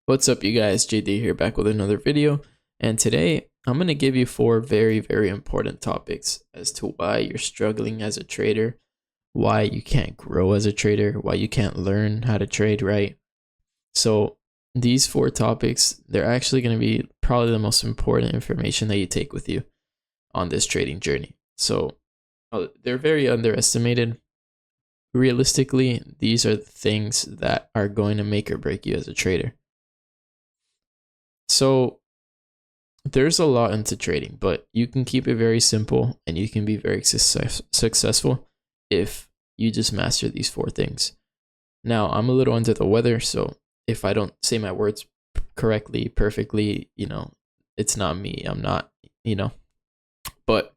What's up, you guys? JD here, back with another video. And today I'm going to give you four very, very important topics as to why you're struggling as a trader, why you can't grow as a trader, why you can't learn how to trade right. So these four topics, they're actually going to be probably the most important information that you take with you on this trading journey. So they're very underestimated. Realistically, these are the things that are going to make or break you as a trader. So there's a lot into trading, but you can keep it very simple and you can be very successful if you just master these four things. Now, I'm a little under the weather, so if I don't say my words correctly, perfectly, it's not me. I'm not, but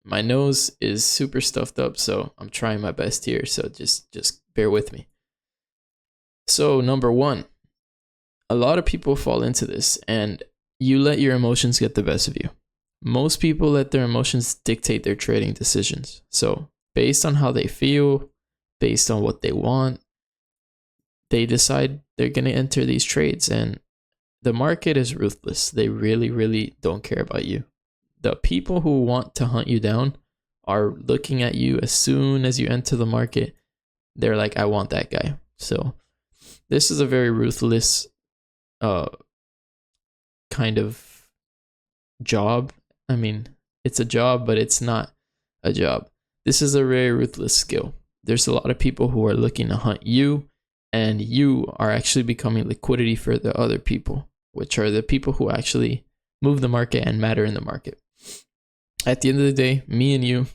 my nose is super stuffed up, so I'm trying my best here, so just bear with me. So, number one, a lot of people fall into this and you let your emotions get the best of you. Most people let their emotions dictate their trading decisions. So based on how they feel, based on what they want, they decide they're going to enter these trades, and the market is ruthless. They really, really don't care about you. The people who want to hunt you down are looking at you as soon as you enter the market. They're like, I want that guy. So this is a very ruthless kind of job. I mean, it's a job, but it's not a job. This is a very ruthless skill. There's a lot of people who are looking to hunt you, and you are actually becoming liquidity for the other people, which are the people who actually move the market and matter in the market. At the end of the day, me and you,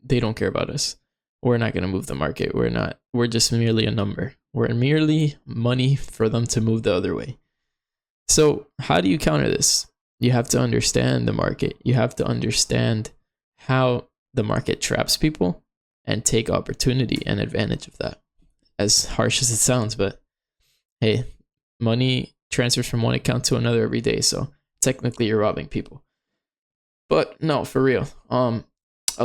they don't care about us. We're not going to move the market. We're just merely a number. We're merely money for them to move the other way. So how do you counter this? You have to understand the market. You have to understand how the market traps people and take opportunity and advantage of that. As harsh as it sounds, but hey, money transfers from one account to another every day. So technically you're robbing people. But no, for real. A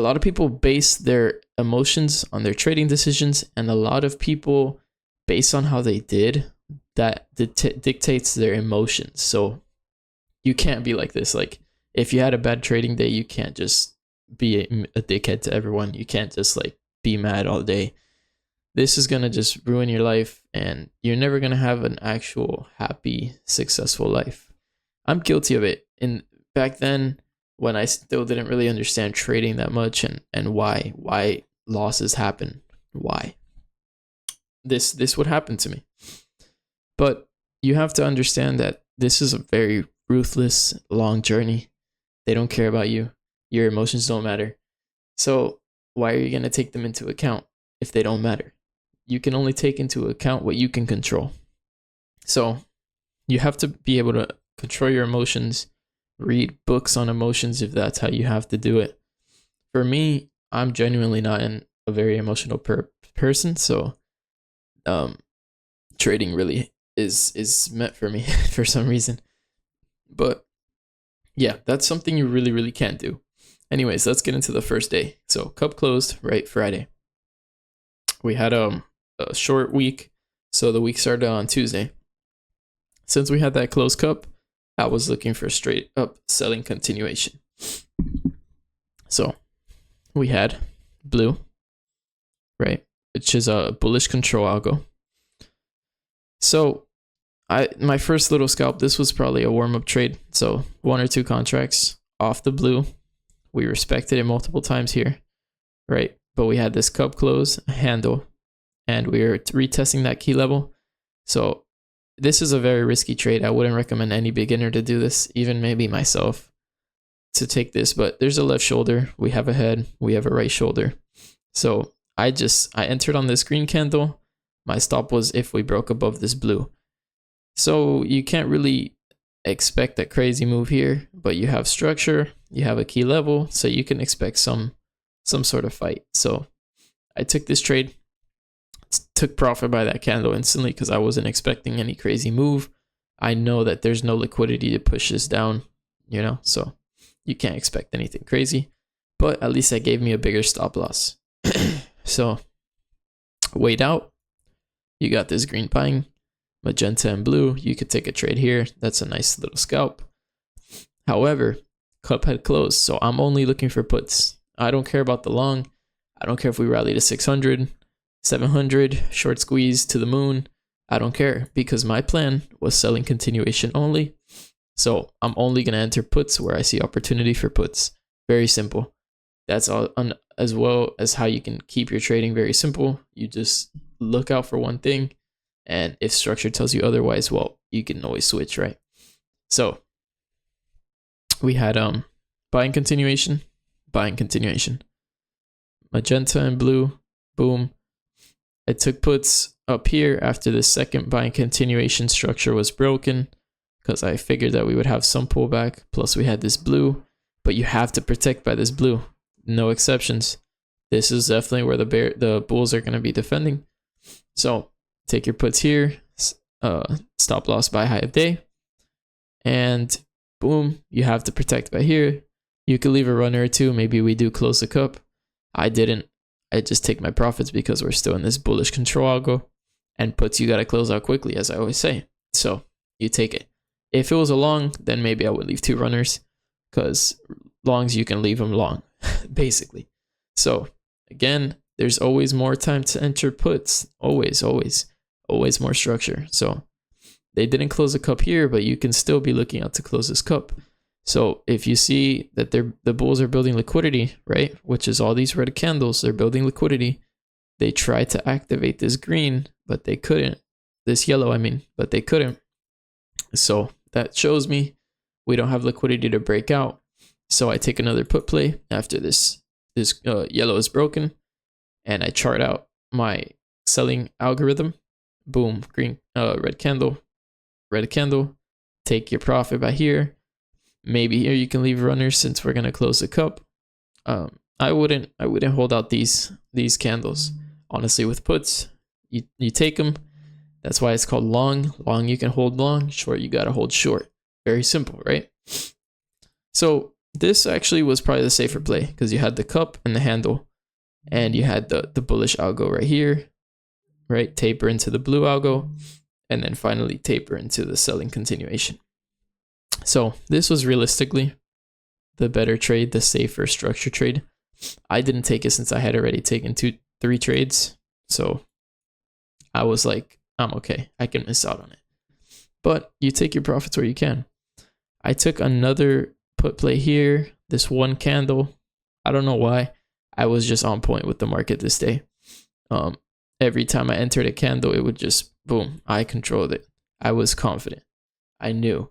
lot of people base their emotions on their trading decisions, and a lot of people, based on how they did, that dictates their emotions. So you can't be like this. Like, if you had a bad trading day, you can't just be a dickhead to everyone. You can't just like be mad all day. This is gonna just ruin your life, and you're never gonna have an actual happy, successful life. I'm guilty of it. And back then, when I still didn't really understand trading that much and why losses happen, why this would happen to me. But you have to understand that this is a very ruthless, long journey. They don't care about you. Your emotions don't matter. So why are you going to take them into account if they don't matter? You can only take into account what you can control. So you have to be able to control your emotions, read books on emotions if that's how you have to do it. For me, I'm genuinely not a very emotional person, so trading really is meant for me for some reason. But yeah, that's something you really, really can't do. Anyways, let's get into the first day. So cup closed, right? Friday. We had a short week, so the week started on Tuesday. Since we had that closed cup, I was looking for straight up selling continuation. So we had blue, right? Which is a bullish control algo. So my first little scalp, this was probably a warm-up trade. So 1 or 2 contracts off the blue. We respected it multiple times here, right? But we had this cup close, a handle, and we were retesting that key level. So this is a very risky trade. I wouldn't recommend any beginner to do this, even maybe myself, to take this. But there's a left shoulder, we have a head, we have a right shoulder. So I entered on this green candle. My stop was if we broke above this blue. So you can't really expect a crazy move here, but you have structure, you have a key level, so you can expect some sort of fight. So I took this trade, took profit by that candle instantly because I wasn't expecting any crazy move. I know that there's no liquidity to push this down, so you can't expect anything crazy, but at least that gave me a bigger stop loss. So wait out. You got this green buying. magenta and blue, you could take a trade here. That's a nice little scalp. However, cup had closed, so I'm only looking for puts. I don't care about the long. I don't care if we rally to 600, 700, short squeeze to the moon. I don't care, because my plan was selling continuation only. So I'm only going to enter puts where I see opportunity for puts. Very simple. That's all, as well as how you can keep your trading very simple. You just look out for one thing, and if structure tells you otherwise, well, you can always switch, right? So we had buying continuation, magenta and blue, boom. I took puts up here after the second buying continuation structure was broken, because I figured that we would have some pullback. Plus we had this blue, but you have to protect by this blue. No exceptions. This is definitely where the bulls are going to be defending. So take your puts here, stop loss by high of day, and boom, you have to protect by here. You could leave a runner or two. Maybe we do close the cup. I didn't. I just take my profits because we're still in this bullish control algo, and puts you got to close out quickly, as I always say. So you take it. If it was a long, then maybe I would leave 2 runners, because longs you can leave them long, basically. So again, there's always more time to enter puts. Always more structure. So they didn't close the cup here, but you can still be looking out to close this cup. So if you see that the bulls are building liquidity, right, which is all these red candles, they're building liquidity. They tried to activate this green, but they couldn't. This yellow, I mean, but they couldn't. So that shows me we don't have liquidity to break out. So I take another put play after this yellow is broken, and I chart out my selling algorithm. Boom, green, red candle, take your profit by here. Maybe here you can leave runners since we're gonna close the cup. I wouldn't hold out these candles. Honestly, with puts, you take them. That's why it's called long. Long you can hold long, short you gotta hold short. Very simple, right? So this actually was probably the safer play, because you had the cup and the handle, and you had the bullish algo right here, right? Taper into the blue algo, and then finally taper into the selling continuation. So this was realistically the better trade, the safer structure trade. I didn't take it since I had already taken 3 trades. So I was like, I'm okay. I can miss out on it. But you take your profits where you can. I took another put play here, this one candle. I don't know why. I was just on point with the market this day. Every time I entered a candle, it would just, boom, I controlled it. I was confident. I knew.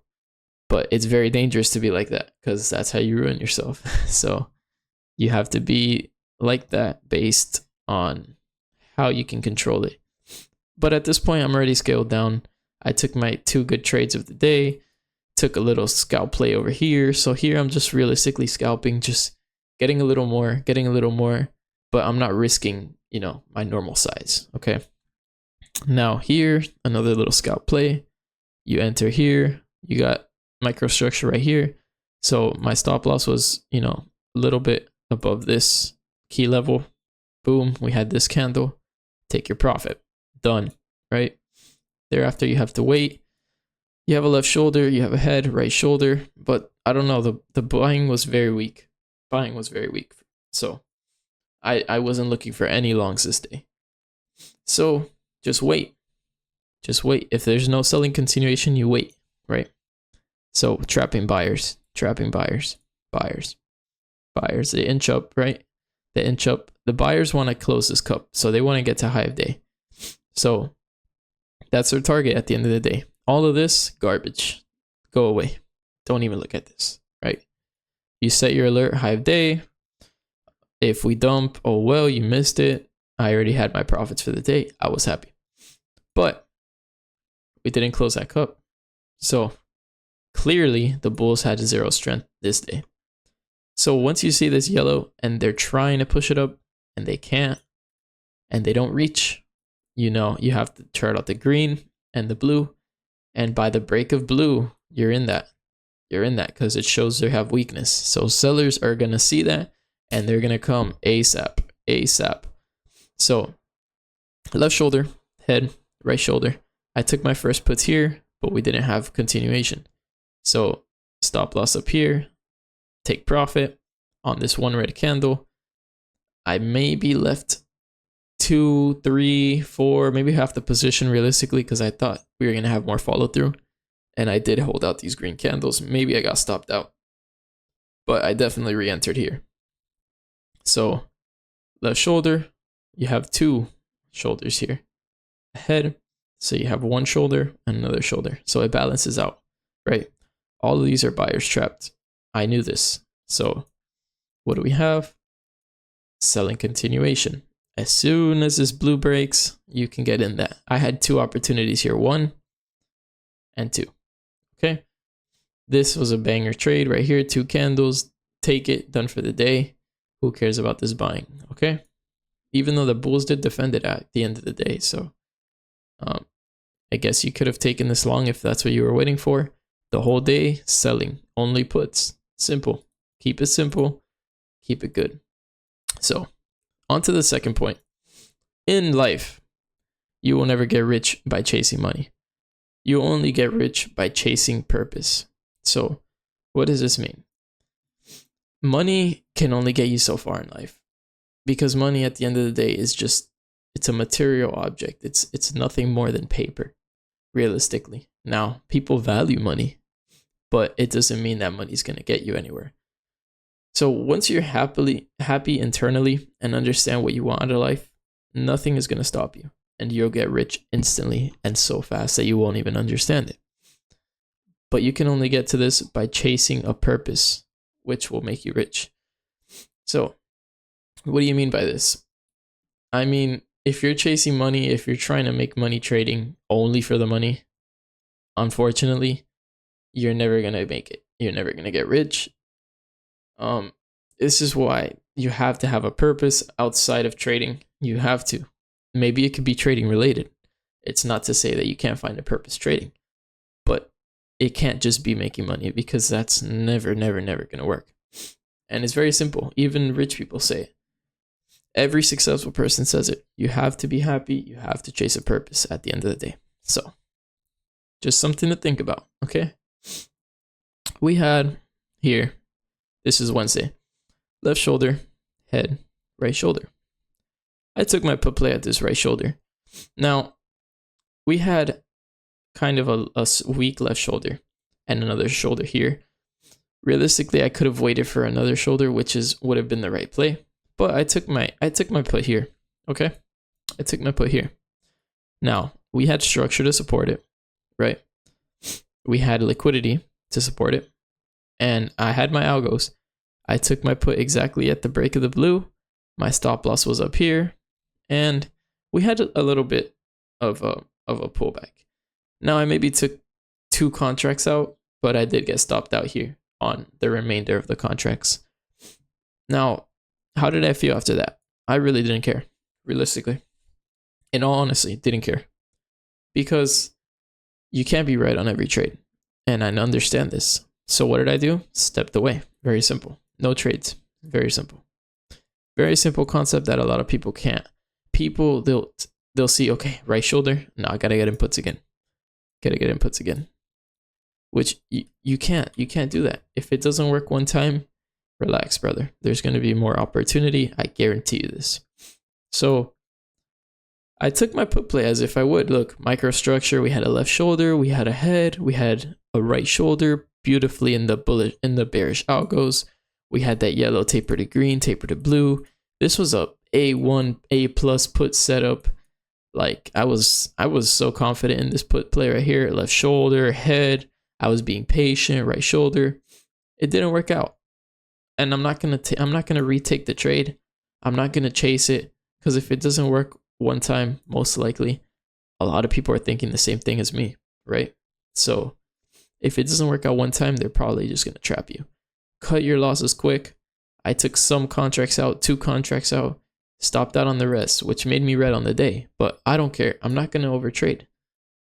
But it's very dangerous to be like that, because that's how you ruin yourself. So you have to be like that based on how you can control it. But at this point, I'm already scaled down. I took my 2 good trades of the day, took a little scalp play over here. So here I'm just realistically scalping, just getting a little more, but I'm not risking, my normal size. Okay. Now here, another little scalp play. You enter here, you got microstructure right here. So my stop loss was, a little bit above this key level. Boom, we had this candle. Take your profit. Done, right? Thereafter, you have to wait. You have a left shoulder, you have a head, right shoulder, but I don't know, the buying was very weak. So I wasn't looking for any longs this day. So just wait. If there's no selling continuation, you wait, right? So trapping buyers. They inch up, right? The buyers want to close this cup, so they want to get to high of day. So that's their target at the end of the day. All of this, garbage. Go away. Don't even look at this, right? You set your alert, high of day. If we dump, oh well, you missed it. I already had my profits for the day. I was happy. But we didn't close that cup. So clearly the bulls had 0 strength this day. So once you see this yellow and they're trying to push it up and they can't, and they don't reach, you have to chart out the green and the blue. And by the break of blue, you're in that because it shows they have weakness. So sellers are going to see that and they're going to come ASAP. So left shoulder, head, right shoulder, I took my first puts here, but we didn't have continuation. So stop loss up here, take profit on this one red candle. I maybe left 2, 3, 4, maybe half the position realistically because I thought we were going to have more follow through. And I did hold out these green candles. Maybe I got stopped out, but I definitely re-entered here. So left shoulder, you have 2 shoulders here. Head, so you have one shoulder and another shoulder. So it balances out, right? All of these are buyers trapped. I knew this. So what do we have? Selling continuation. As soon as this blue breaks, you can get in that. I had 2 opportunities here, 1 and 2. Okay. This was a banger trade right here. 2 candles. Take it. Done for the day. Who cares about this buying? Okay. Even though the bulls did defend it at the end of the day. So I guess you could have taken this long if that's what you were waiting for. The whole day selling. Only puts. Simple. Keep it simple. Keep it good. So on to the second point. In life, you will never get rich by chasing money. You only get rich by chasing purpose. So what does this mean? Money can only get you so far in life, because money at the end of the day is just, it's a material object. It's nothing more than paper, realistically. Now, people value money, but it doesn't mean that money's going to get you anywhere. So once you're happy internally and understand what you want out of life, nothing is going to stop you, and you'll get rich instantly and so fast that you won't even understand it. But you can only get to this by chasing a purpose, which will make you rich. So what do you mean by this? I mean, if you're chasing money, if you're trying to make money trading only for the money, unfortunately, you're never going to make it. You're never going to get rich. This is why you have to have a purpose outside of trading. You have to. Maybe it could be trading related. It's not to say that you can't find a purpose trading, but it can't just be making money, because that's never going to work. And it's very simple. Even rich people say it. Every successful person says it. You have to be happy. You have to chase a purpose at the end of the day. So just something to think about. Okay. We had here, this is Wednesday, left shoulder, head, right shoulder. I took my put play at this right shoulder. Now, we had kind of a weak left shoulder and another shoulder here. Realistically, I could have waited for another shoulder, which would have been the right play. But I took my put here. Okay? I took my put here. Now, we had structure to support it, right? We had liquidity to support it. And I had my algos. I took my put exactly at the break of the blue. My stop loss was up here. And we had a little bit of a pullback. Now, I maybe took 2 contracts out, but I did get stopped out here on the remainder of the contracts. Now, how did I feel after that? I really didn't care, realistically. In all honesty, didn't care. Because you can't be right on every trade. And I understand this. So what did I do? Stepped away. Very simple. No trades. Very simple. Very simple concept that a lot of people can't. People, they'll see, okay, right shoulder. No, I gotta get inputs again. Gotta get inputs again. Which you can't do that. If it doesn't work one time, relax, brother. There's going to be more opportunity. I guarantee you this. So I took my put play as if I would. Look, microstructure, we had a left shoulder, we had a head, we had a right shoulder, beautifully in the bearish algos. We had that yellow taper to green, taper to blue. This was a A1, A+ put setup. Like I was so confident in this put play right here. Left shoulder, head. I was being patient, right shoulder. It didn't work out. And I'm not gonna retake the trade. I'm not gonna chase it, because if it doesn't work one time, most likely, a lot of people are thinking the same thing as me, right? So if it doesn't work out one time, they're probably just gonna trap you. Cut your losses quick. I took some contracts out, 2 contracts out, stopped out on the rest, which made me red on the day. But I don't care. I'm not gonna overtrade.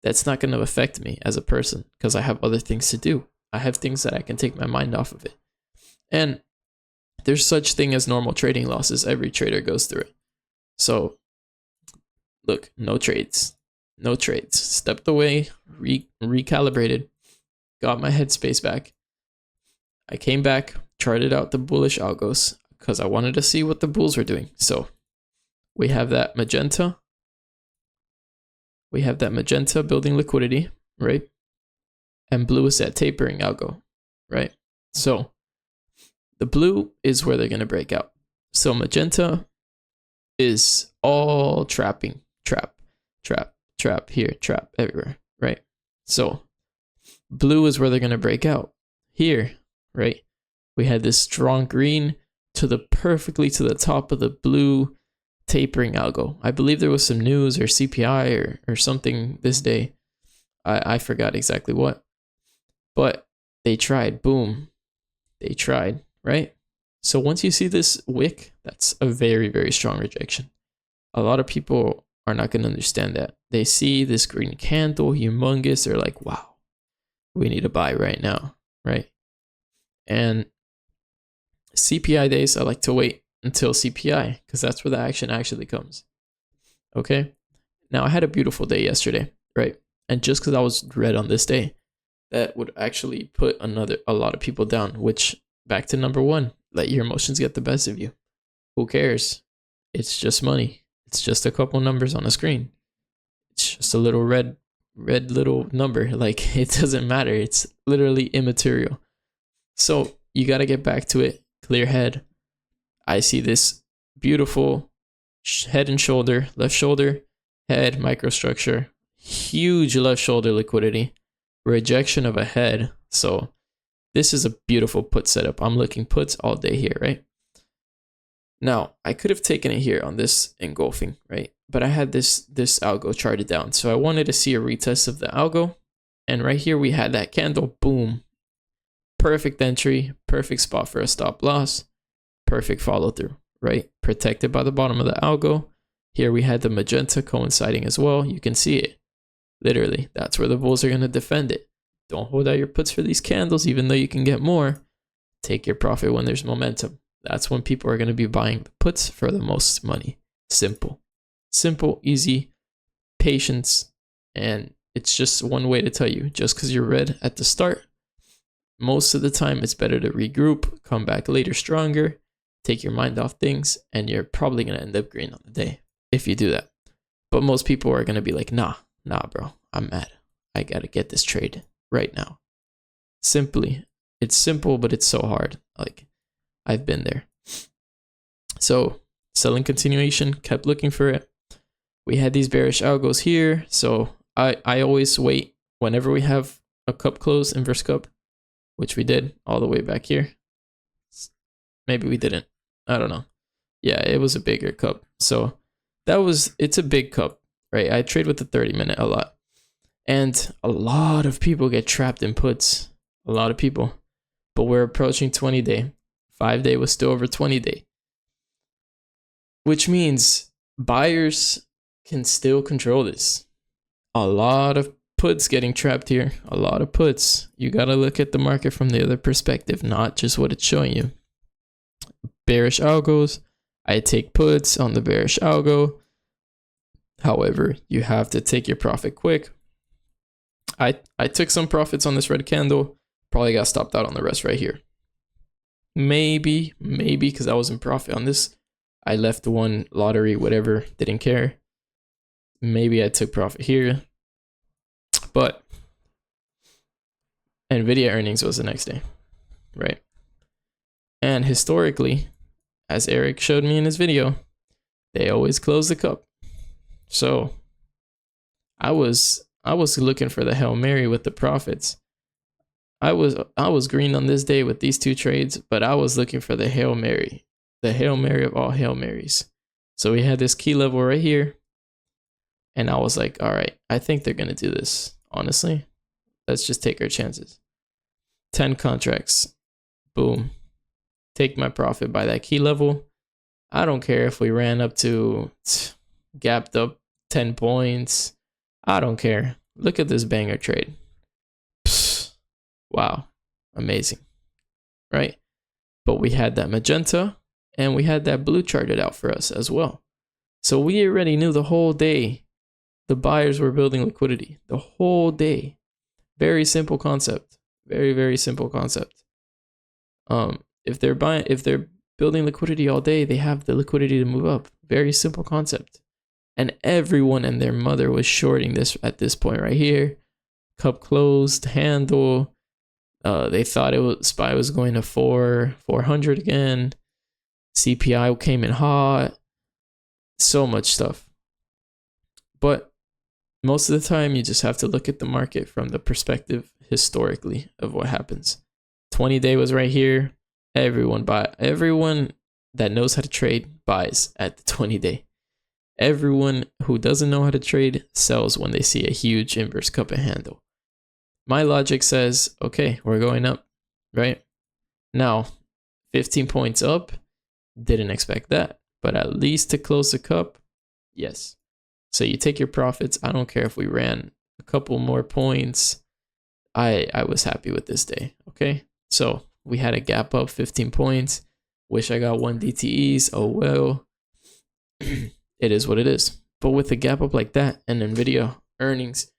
That's not gonna affect me as a person, because I have other things to do. I have things that I can take my mind off of it. And there's such thing as normal trading losses. Every trader goes through it. So look, no trades. no trades. Stepped away, recalibrated, got my headspace back. I came back, charted out the bullish algos because I wanted to see what the bulls were doing. So we have that magenta. We have that magenta building liquidity, right? And blue is that tapering algo, right? So the blue is where they're going to break out. So magenta is all trapping, trap here, trap everywhere, right? So blue is where they're going to break out here, right? We had this strong green perfectly to the top of the blue tapering algo. I believe there was some news or CPI or something this day. I forgot exactly what, but they tried. Boom, they tried, right? So once you see this wick, that's a very, very strong rejection. A lot of people are not going to understand that. They see this green candle, humongous. They're like, wow, we need to buy right now, right? And CPI days, I like to wait until CPI because that's where the action actually comes. Okay. Now I had a beautiful day yesterday, right? And just because I was red on this day, that would actually put a lot of people down, which back to number one, let your emotions get the best of you. Who cares? It's just money. It's just a couple numbers on a screen. It's just a little red little number. Like, it doesn't matter. It's literally immaterial. So you got to get back to it. Clear head. I see this beautiful head and shoulder, left shoulder, head, microstructure, huge left shoulder liquidity, rejection of a head. So this is a beautiful put setup. I'm looking puts all day here, right? Now, I could have taken it here on this engulfing, right? But I had this algo charted down. So I wanted to see a retest of the algo. And right here, we had that candle, boom. Perfect entry, perfect spot for a stop loss, perfect follow through, right? Protected by the bottom of the algo. Here we had the magenta coinciding as well. You can see it. Literally, that's where the bulls are going to defend it. Don't hold out your puts for these candles, even though you can get more. Take your profit when there's momentum. That's when people are going to be buying the puts for the most money. Simple, easy, patience. And it's just one way to tell you, just because you're red at the start, most of the time it's better to regroup, come back later stronger, take your mind off things, and you're probably going to end up green on the day if you do that. But most people are going to be like, nah, bro, I'm mad. I got to get this trade right now. Simply, it's simple, but it's so hard. Like, I've been there. So selling continuation, kept looking for it. We had these bearish algos here. So I always wait whenever we have a cup close, inverse cup, which we did all the way back here. Maybe we didn't. I don't know. Yeah, it was a bigger cup. So it's a big cup, right? I trade with the 30-minute a lot. And a lot of people get trapped in puts. A lot of people. But we're approaching 20-day. 5-day was still over 20-day. Which means buyers can still control this. A lot of puts getting trapped here. A lot of puts. You got to look at the market from the other perspective, not just what it's showing you. Bearish algos. I take puts on the bearish algo. However, you have to take your profit quick. I took some profits on this red candle. Probably got stopped out on the rest right here. Maybe, because I was in profit on this. I left one lottery, whatever, didn't care. Maybe I took profit here. But Nvidia earnings was the next day, right? And historically, as Eric showed me in his video, they always close the cup. So I was looking for the Hail Mary with the profits. I was green on this day with these two trades, but I was looking for the Hail Mary of all Hail Marys. So we had this key level right here. And I was like, all right, I think they're going to do this. Honestly, let's just take our chances. 10 contracts. Boom. Take my profit by that key level. I don't care if we ran up to gapped up 10 points. I don't care. Look at this banger trade. Psst. Wow. Amazing. Right? But we had that magenta and we had that blue charted out for us as well. So we already knew the whole day The buyers were building liquidity the whole day. Very simple concept. Very, very simple concept. If they're building liquidity all day, they have the liquidity to move up. Very simple concept. And everyone and their mother was shorting this at this point right here. Cup closed, handle. They thought SPY was going to 400 again. CPI came in hot. So much stuff. But most of the time, you just have to look at the market from the perspective historically of what happens. 20-day was right here. Everyone that knows how to trade buys at the 20-day. Everyone who doesn't know how to trade sells when they see a huge inverse cup and handle. My logic says, okay, we're going up, right? Now, 15 points up, didn't expect that, but at least to close the cup, yes. So you take your profits. I don't care if we ran a couple more points. I was happy with this day, okay? So we had a gap up 15 points. Wish I got 1 DTEs. Oh, well. It is what it is. But with a gap up like that and NVIDIA earnings,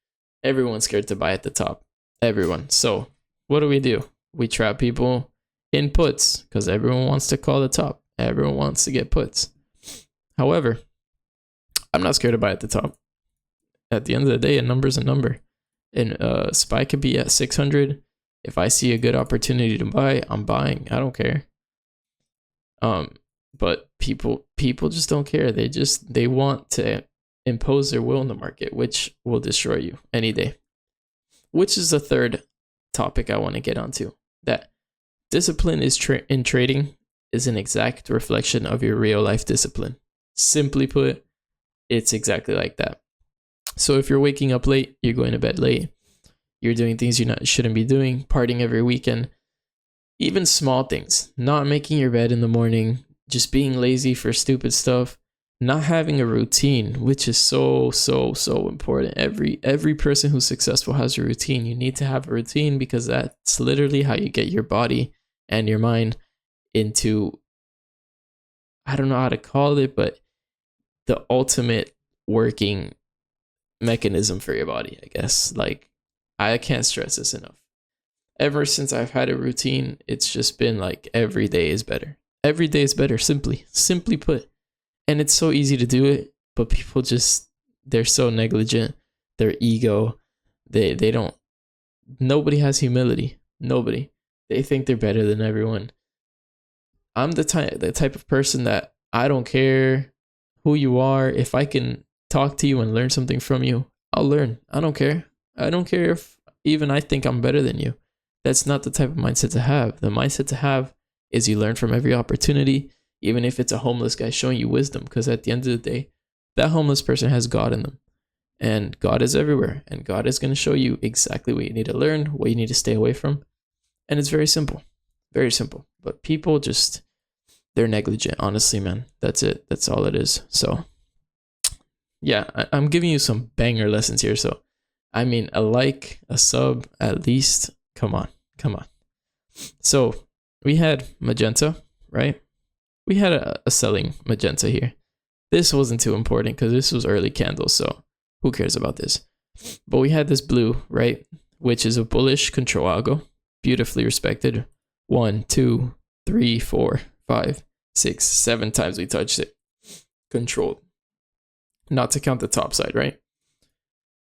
everyone's scared to buy at the top. Everyone. So what do? We trap people in puts because everyone wants to call the top. Everyone wants to get puts. However, I'm not scared to buy at the top. At the end of the day, a number's a number. And SPY could be at 600. If I see a good opportunity to buy, I'm buying. I don't care. But people just don't care. They want to impose their will in the market, which will destroy you any day. Which is the third topic I want to get onto. That discipline in trading is an exact reflection of your real life discipline. Simply put, it's exactly like that. So if you're waking up late, you're going to bed late, you're doing things you shouldn't be doing, partying every weekend, even small things, not making your bed in the morning, just being lazy for stupid stuff, not having a routine, which is so important. Every person who's successful has a routine. You need to have a routine because that's literally how you get your body and your mind into, I don't know how to call it, but the ultimate working mechanism for your body, I guess. Like, I can't stress this enough. Ever since I've had a routine, it's just been like every day is better. Every day is better, simply put. And it's so easy to do it, but people they're so negligent. Their ego, they don't, nobody has humility. Nobody. They think they're better than everyone. I'm the type of person that I don't care who you are. If I can talk to you and learn something from you, I'll learn. I don't care. I don't care if even I think I'm better than you. That's not the type of mindset to have. The mindset to have is you learn from every opportunity, even if it's a homeless guy showing you wisdom, because at the end of the day, that homeless person has God in them. And God is everywhere. And God is going to show you exactly what you need to learn, what you need to stay away from. And it's very simple. Very simple. But people they're negligent, honestly, man. That's it. That's all it is. So, yeah, I'm giving you some banger lessons here. So, I mean, a like, a sub, at least. Come on. So, we had magenta, right? We had a selling magenta here. This wasn't too important because this was early candles, so who cares about this? But we had this blue, right? Which is a bullish control algo. Beautifully respected. 1, 2, 3, 4, 5, 6, 7 times we touched it. Controlled. Not to count the top side, right?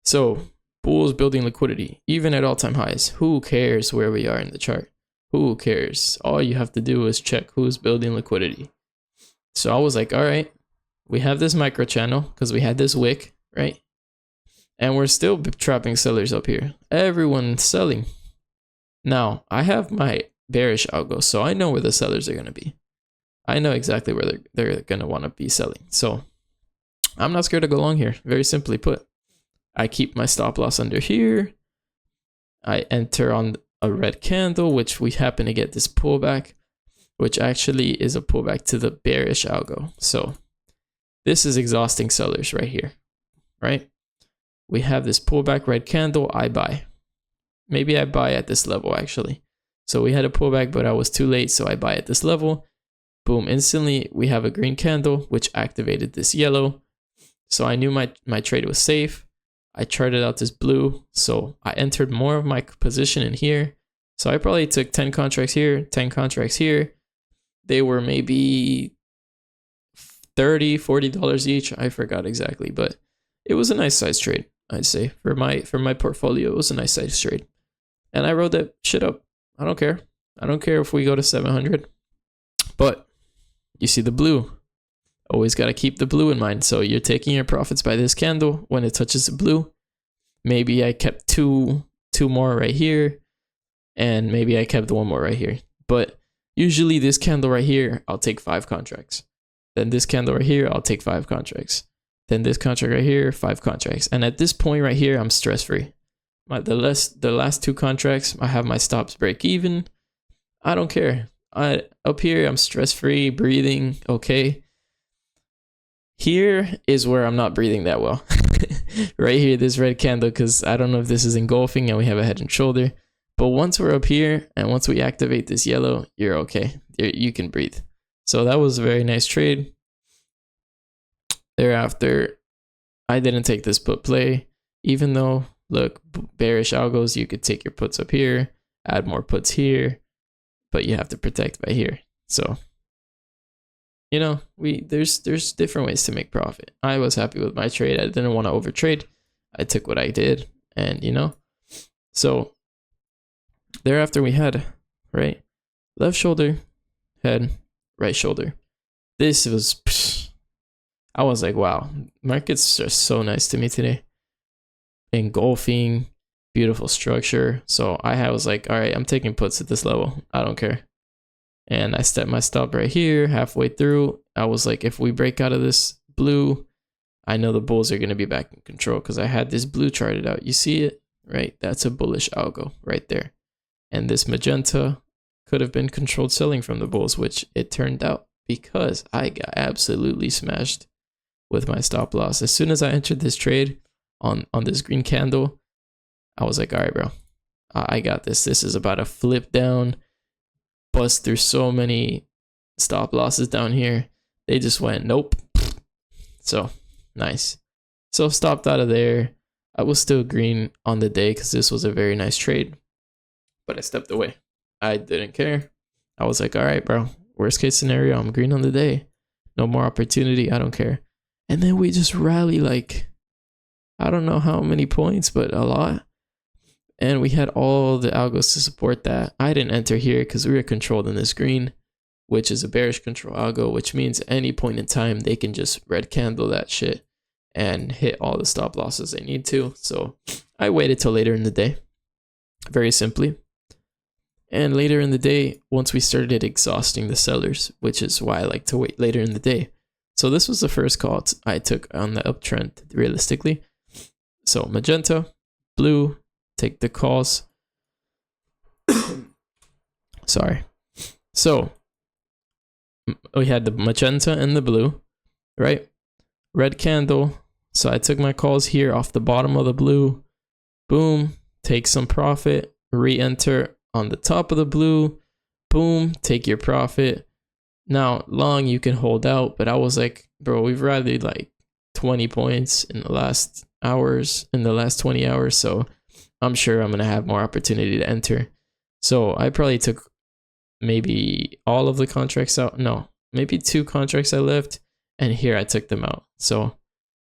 So, bulls building liquidity, even at all-time highs. Who cares where we are in the chart? Who cares? All you have to do is check who's building liquidity. So I was like, all right, we have this micro channel because we had this wick, right? And we're still trapping sellers up here. Everyone's selling. Now, I have my bearish algo, so I know where the sellers are going to be. I know exactly where they're going to want to be selling. So I'm not scared to go long here. Very simply put, I keep my stop loss under here. I enter on a red candle, which we happen to get this pullback, which actually is a pullback to the bearish algo. So this is exhausting sellers right here, right? We have this pullback red candle, I buy. Maybe I buy at this level actually. So we had a pullback, but I was too late, so I buy at this level. Boom, instantly we have a green candle, which activated this yellow. So I knew my trade was safe. I charted out this blue. So I entered more of my position in here. So I probably took 10 contracts here, 10 contracts here. They were maybe $30, $40 each. I forgot exactly, but it was a nice size trade, I'd say. For my portfolio, it was a nice size trade. And I wrote that shit up. I don't care. I don't care if we go to 700. But you see the blue. Always got to keep the blue in mind. So you're taking your profits by this candle when it touches the blue. Maybe I kept two more right here. And maybe I kept one more right here. But usually this candle right here, I'll take 5 contracts. Then this candle right here, I'll take 5 contracts. Then this contract right here, 5 contracts. And at this point right here, I'm stress-free. The last 2 contracts, I have my stops break even. I don't care. Up here, I'm stress-free, breathing, okay. Here is where I'm not breathing that well. Right here, this red candle, because I don't know if this is engulfing and we have a head and shoulder. But once we're up here and once we activate this yellow, you're okay. You can breathe. So that was a very nice trade. Thereafter, I didn't take this put play, even though, look, bearish algos, you could take your puts up here, add more puts here, but you have to protect by here. So, you know, there's different ways to make profit. I was happy with my trade. I didn't want to overtrade. I took what I did, and you know, so thereafter we had, right, left shoulder, head, right shoulder. This was, I was like, wow, markets are so nice to me today. Engulfing, beautiful structure. So I was like, all right, I'm taking puts at this level. I don't care. And I stepped my stop right here, halfway through. I was like, if we break out of this blue, I know the bulls are going to be back in control because I had this blue charted out. You see it, right? That's a bullish algo right there. And this magenta could have been controlled selling from the bulls, which it turned out because I got absolutely smashed with my stop loss. As soon as I entered this trade on this green candle, I was like, all right, bro, I got this. This is about to flip down, bust through so many stop losses down here. They just went, nope. So nice. So stopped out of there. I was still green on the day because this was a very nice trade, but I stepped away. I didn't care. I was like, all right, bro, worst case scenario, I'm green on the day. No more opportunity. I don't care. And then we just rally like, I don't know how many points, but a lot. And we had all the algos to support that. I didn't enter here because we were controlled in this green, which is a bearish control algo, which means at any point in time, they can just red candle that shit and hit all the stop losses they need to. So I waited till later in the day, very simply. And later in the day, once we started exhausting the sellers, which is why I like to wait later in the day. So this was the first call I took on the uptrend, realistically. So magenta, blue, take the calls. Sorry. So we had the magenta and the blue, right? Red candle. So I took my calls here off the bottom of the blue. Boom, take some profit, re-enter on the top of the blue. Boom, take your profit. Now, long you can hold out, but I was like, bro, we've rallied like 20 points in the last hours, in the last 20 hours. So I'm sure I'm going to have more opportunity to enter. So I probably took maybe all of the contracts out. No, maybe 2 contracts I left. And here I took them out. So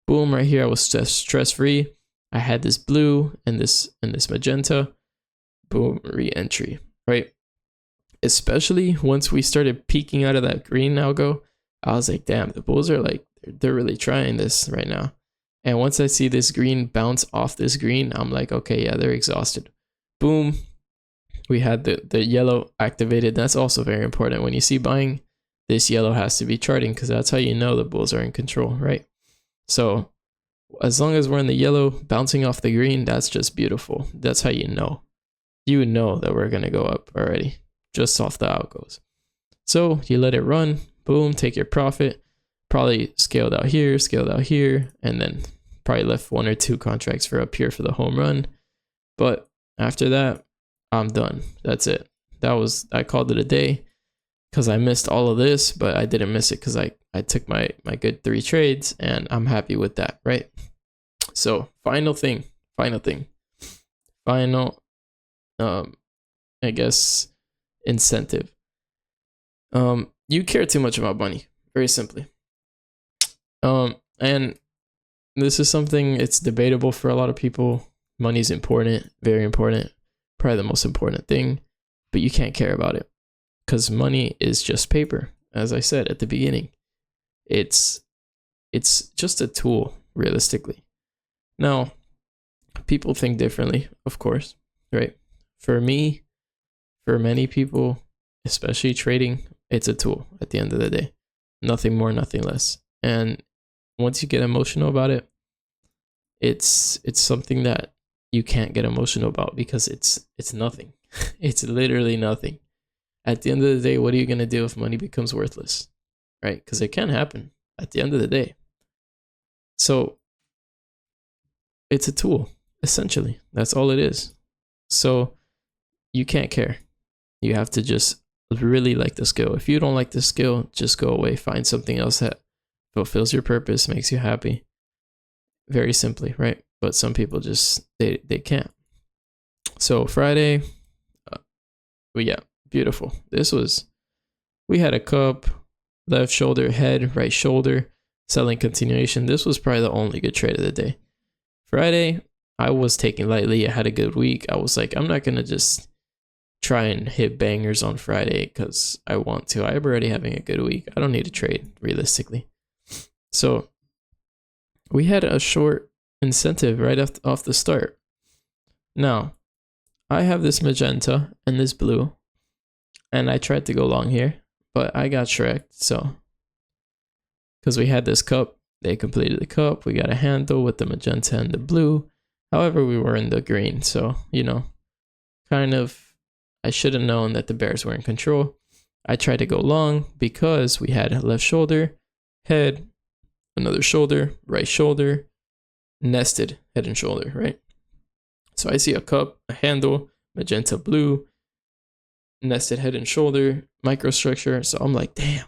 boom, right here, I was stress-free. I had this blue and this magenta. Boom, re-entry, right? Especially once we started peeking out of that green algo, I was like, damn, the bulls are like, they're really trying this right now. And once I see this green bounce off this green, I'm like, okay, yeah, they're exhausted. Boom. We had the yellow activated. That's also very important. When you see buying, this yellow has to be charting because that's how you know the bulls are in control, right? So as long as we're in the yellow bouncing off the green, that's just beautiful. That's how you know. You know that we're going to go up already, just off the algos. So you let it run, boom, take your profit, probably scaled out here, and then probably left 1 or 2 contracts for up here for the home run. But after that, I'm done. That's it. I called it a day because I missed all of this, but I didn't miss it because I took my good 3 trades and I'm happy with that, right? So final thing, final, I guess, incentive. You care too much about money, very simply. And this is something, it's debatable for a lot of people. Money's important, very important, probably the most important thing, but you can't care about it because money is just paper. As I said at the beginning, it's just a tool, realistically. Now, people think differently, of course, right? For me, for many people, especially trading, it's a tool at the end of the day. Nothing more, nothing less. And once you get emotional about it, it's something that you can't get emotional about because it's nothing. It's literally nothing. At the end of the day, what are you going to do if money becomes worthless? Right? Because it can happen at the end of the day. So it's a tool, essentially. That's all it is. So you can't care. You have to just really like the skill. If you don't like the skill, just go away. Find something else that fulfills your purpose, makes you happy. Very simply, right? But some people just, they can't. So Friday, yeah, beautiful. We had a cup, left shoulder, head, right shoulder, selling continuation. This was probably the only good trade of the day. Friday, I was taking lightly. I had a good week. I was like, I'm not going to just try and hit bangers on Friday because I want to. I'm already having a good week. I don't need to trade, realistically. So we had a short incentive right off the start. Now, I have this magenta and this blue, and I tried to go long here, but I got shreked. So, because we had this cup, they completed the cup. We got a handle with the magenta and the blue. However, we were in the green. So, kind of, I should have known that the bears were in control. I tried to go long because we had left shoulder, head, another shoulder, right shoulder, nested head and shoulder, right? So I see a cup, a handle, magenta blue, nested head and shoulder, microstructure. So I'm like, damn,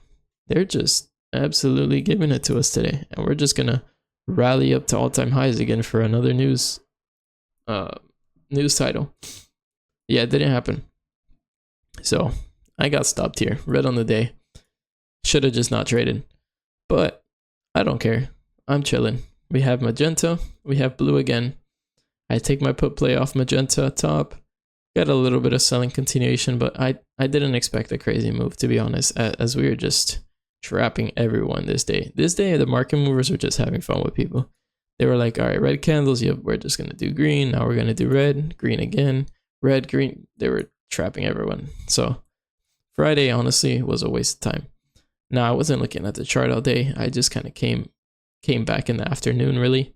they're just absolutely giving it to us today. And we're just going to rally up to all-time highs again for another news title. Yeah, it didn't happen. So I got stopped here, red on the day. Should have just not traded. But I don't care. I'm chilling. We have magenta. We have blue again. I take my put play off magenta top. Got a little bit of selling continuation, but I didn't expect a crazy move, to be honest, as we were just trapping everyone this day. This day, the market movers were just having fun with people. They were like, all right, red candles. Yep, we're just going to do green. Now we're going to do red, green again, red, green. They were trapping everyone. So Friday, honestly, was a waste of time. Now, I wasn't looking at the chart all day. I just kind of came back in the afternoon, really.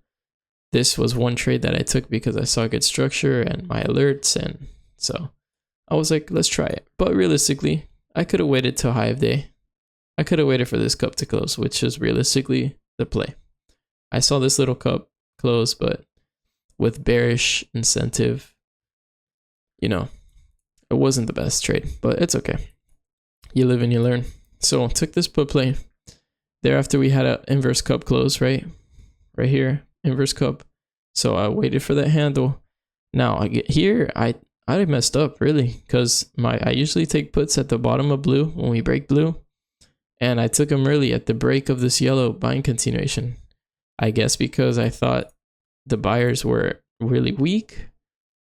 This was one trade that I took because I saw good structure and my alerts, and so I was like, let's try it. But realistically, I could have waited till high of day. I could have waited for this cup to close, which is realistically the play. I saw this little cup close, but with bearish incentive, it wasn't the best trade, but it's okay. You live and you learn. So took this put play. Thereafter, we had an inverse cup close, right here, inverse cup. So I waited for that handle. Now I get here, I messed up really, because I usually take puts at the bottom of blue when we break blue, and I took them early at the break of this yellow buying continuation. I guess because I thought the buyers were really weak.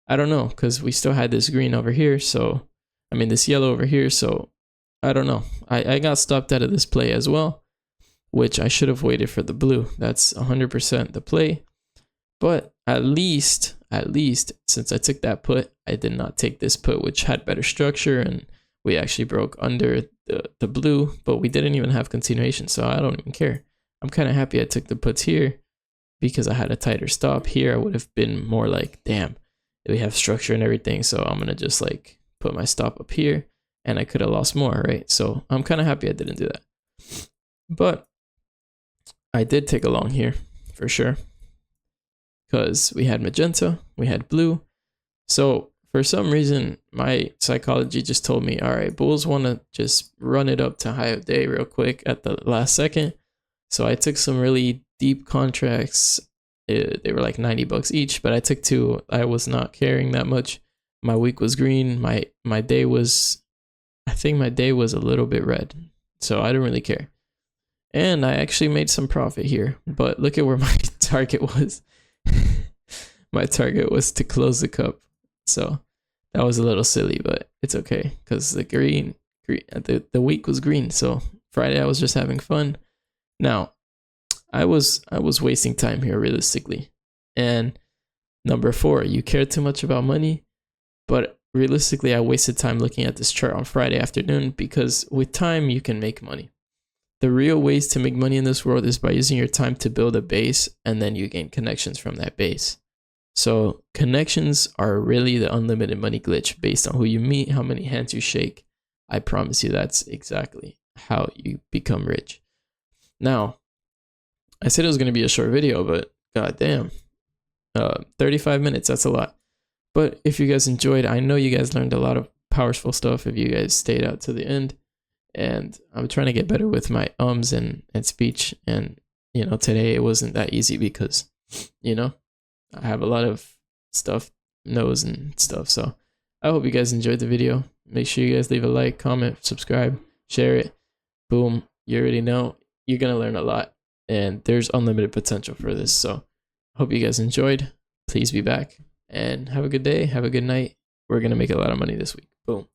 I don't know, because we still had this green over here, so this yellow over here, so I don't know. I got stopped out of this play as well, which I should have waited for the blue. That's 100% the play. But at least, since I took that put, I did not take this put, which had better structure, and we actually broke under the blue, but we didn't even have continuation, so I don't even care. I'm kind of happy I took the puts here because I had a tighter stop. Here, I would have been more like, damn, we have structure and everything, so I'm going to just like put my stop up here, and I could have lost more, right? So I'm kind of happy I didn't do that. But I did take a long here, for sure, because we had magenta, we had blue. So for some reason, my psychology just told me, all right, bulls want to just run it up to high of day real quick at the last second. So I took some really deep contracts They were like $90 each, but I took two. I was not caring that much. My week was green. My day was, I think my day was a little bit red, so I didn't really care. And I actually made some profit here, but look at where my target was. My target was to close the cup, so that was a little silly, but it's okay because the week was green. So Friday I was just having fun. Now, I was wasting time here realistically. And number 4, you care too much about money, but realistically I wasted time looking at this chart on Friday afternoon because with time you can make money. The real ways to make money in this world is by using your time to build a base, and then you gain connections from that base. So connections are really the unlimited money glitch based on who you meet, how many hands you shake. I promise you that's exactly how you become rich. Now, I said it was going to be a short video, but goddamn, 35 minutes, that's a lot. But if you guys enjoyed, I know you guys learned a lot of powerful stuff if you guys stayed out to the end. And I'm trying to get better with my ums and speech. And, you know, today it wasn't that easy because, you know, I have a lot of stuff, nose and stuff. So I hope you guys enjoyed the video. Make sure you guys leave a like, comment, subscribe, share it. Boom. You already know you're going to learn a lot. And there's unlimited potential for this. So hope you guys enjoyed. Please be back and have a good day. Have a good night. We're going to make a lot of money this week. Boom.